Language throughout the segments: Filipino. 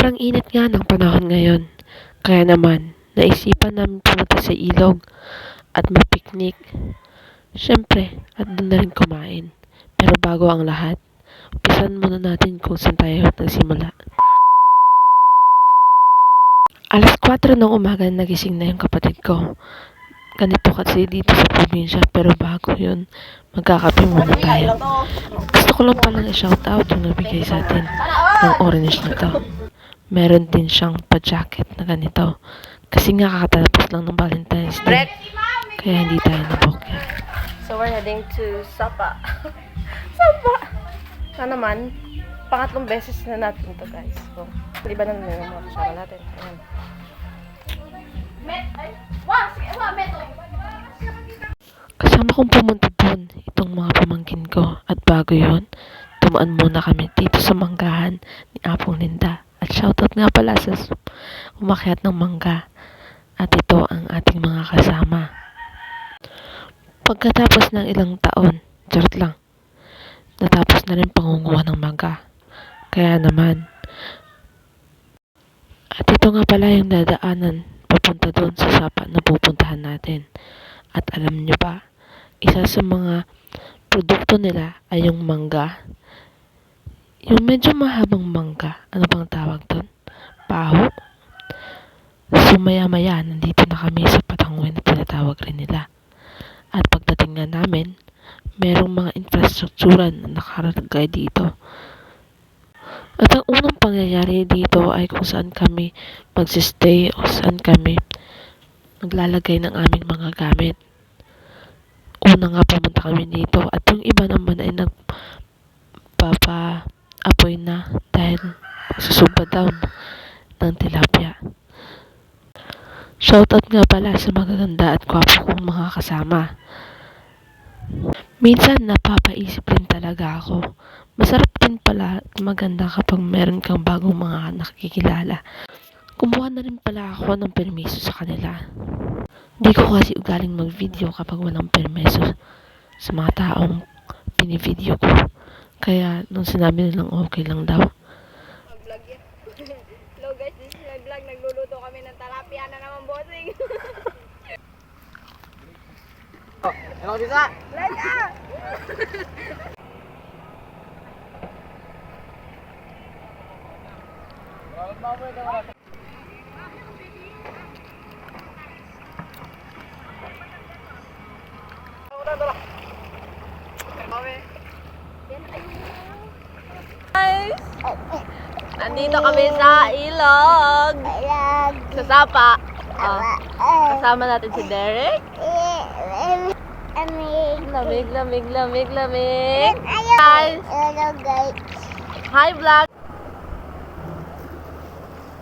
Sobrang init nga ng panahon ngayon. Kaya naman, naisipan namin pumunta sa ilog at mag-picnic. Siyempre, at doon na rin kumain. Pero bago ang lahat, umpisan muna natin kung saan tayo nagsimula. Alas 4 ng umaga nagising na yung kapatid ko. Ganito kasi dito sa probinsya, pero bago yun, magkakape muna tayo. Gusto ko lang palang i-shoutout yung nagbigay sa atin ng orange na to. Meron din siyang pa-jacket na ganito. Kasi nga kakatapos lang ng Valentine's Day. Kaya hindi tayo nabokya. So we're heading to Sapa. Sapa! Na naman, pangatlong beses na natin to, guys. So, iba na naman yung mga kasama natin. Ayan. Kasama kong pumunta doon itong mga pamangkin ko. At bago yun, tumaan muna kami dito sa manggahan ni Apong Linda. At shoutout nga pala sa umakyat ng mangga. At ito ang ating mga kasama. Pagkatapos ng ilang taon, charot lang, natapos na rin pangunguha ng mangga. Kaya naman, at ito nga pala yung dadaanan papunta doon sa Sapa na pupuntahan natin. At alam nyo ba, isa sa mga produkto nila ay yung mangga. Yung medyo mahabang mangga. Ano bang tawag doon? Paho? So maya-maya, nandito na kami sa Patangwe na tinatawag rin nila. At pagdating nga namin, merong mga infrastruktura na nakalagay dito. At ang unang pangyayari dito ay kung saan kami magsistay o saan kami maglalagay ng aming mga gamit. Una nga pumunta kami dito at yung iba naman ay nagpapa-apoy na dahil susumpa daw ng tilapia. Shoutout nga pala sa magaganda at gwapo kong mga kasama. Minsan napapaisip rin talaga ako. Masarap din pala at maganda kapag meron kang bagong mga nakikilala. Kumuha na rin pala ako ng permiso sa kanila. Hindi ko kasi ugaling mag-video kapag walang permiso sa mga taong pinivideo ko. Kaya nung sinabi nilang okay lang daw. Vlog yan. Hello guys, this is my vlog. Nagluluto kami ng talapia na naman, bossing. Oh, ano dito na? Laga! Guys! Nandito kami sa ilog. Sa Sapa. Kasama natin si Derek. Lamig. Guys! Hi vlog!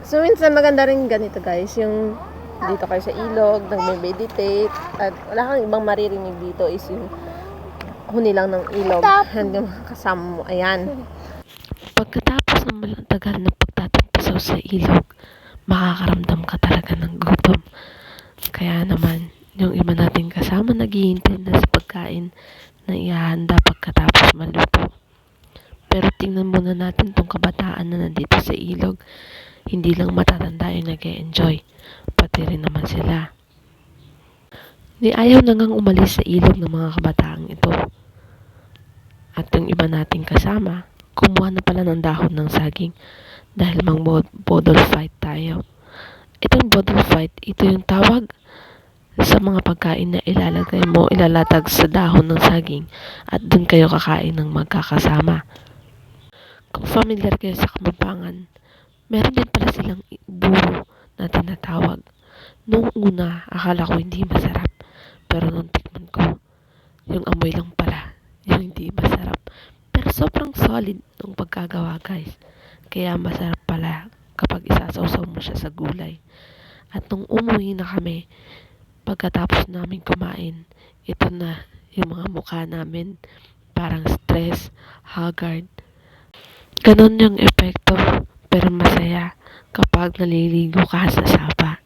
So minsan maganda rin ganito guys, yung dito kayo sa ilog, nagme-meditate, at wala kang ibang maririnig dito is yung huni lang ng ilog. And yung kasama mo, ayan. Pagkatapos ng malatagal na pagtatampasaw sa ilog, makakaramdam ka talaga ng gutom. Kaya naman, yung iba nating kasama naghihintay na sa pagkain na ihahanda pagkatapos maluto. Pero tingnan muna natin tong kabataan na nandito sa ilog. Hindi lang matatanda yung nag-e-enjoy, pati rin naman sila. Ni ayaw na ngang umalis sa ilog ng mga kabataang ito. At yung iba nating kasama, kumuha na pala ng dahon ng saging dahil mag-bottle fight tayo. Itong bottle fight, ito yung tawag sa mga pagkain na ilalatag sa dahon ng saging at dun kayo kakain ng magkakasama. Kung familiar kayo sa Kapampangan, meron din pala silang buro na tinatawag. Noong una, akala ko hindi masarap. Pero nung tikman ko, yung amoy lang pala, yung hindi masarap. Pero sobrang solid ng pagkagawa guys. Kaya masarap pala kapag isasawsaw mo siya sa gulay. At nung umuwi na kami, pagkatapos namin kumain, ito na yung mga mukha namin. Parang stress, haggard. Ganon yung epekto. Pero masaya kapag naliligo ka sa Sapa.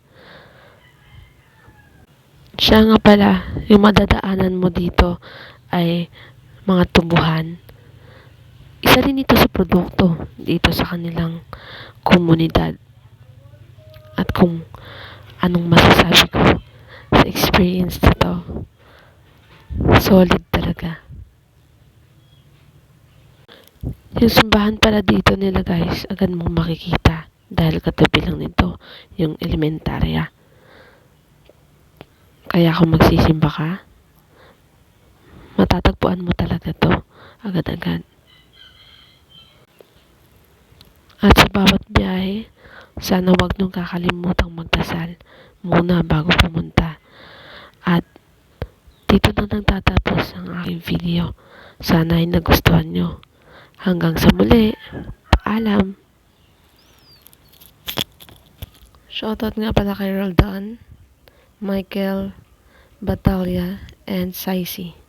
Siya nga pala, yung madadaanan mo dito ay mga tubuhan. isa rin ito sa produkto dito sa kanilang komunidad. At kung anong masasabi ko sa experience na to, solid talaga. Yung simbahan pala dito nila guys, agad mong makikita dahil katabi lang nito yung elementarya. Kaya kung magsisimba ka, matatagpuan mo talaga to agad-agad. At sa bawat biyahe, sana wag niyong kakalimutang magdasal muna bago pumunta. At dito na nagtatapos ang aking video. Sana ay nagustuhan nyo. Hanggang sa muli. Paalam. Shoutout nga pala kay Roldan, Michael, Batalia, and Saisi.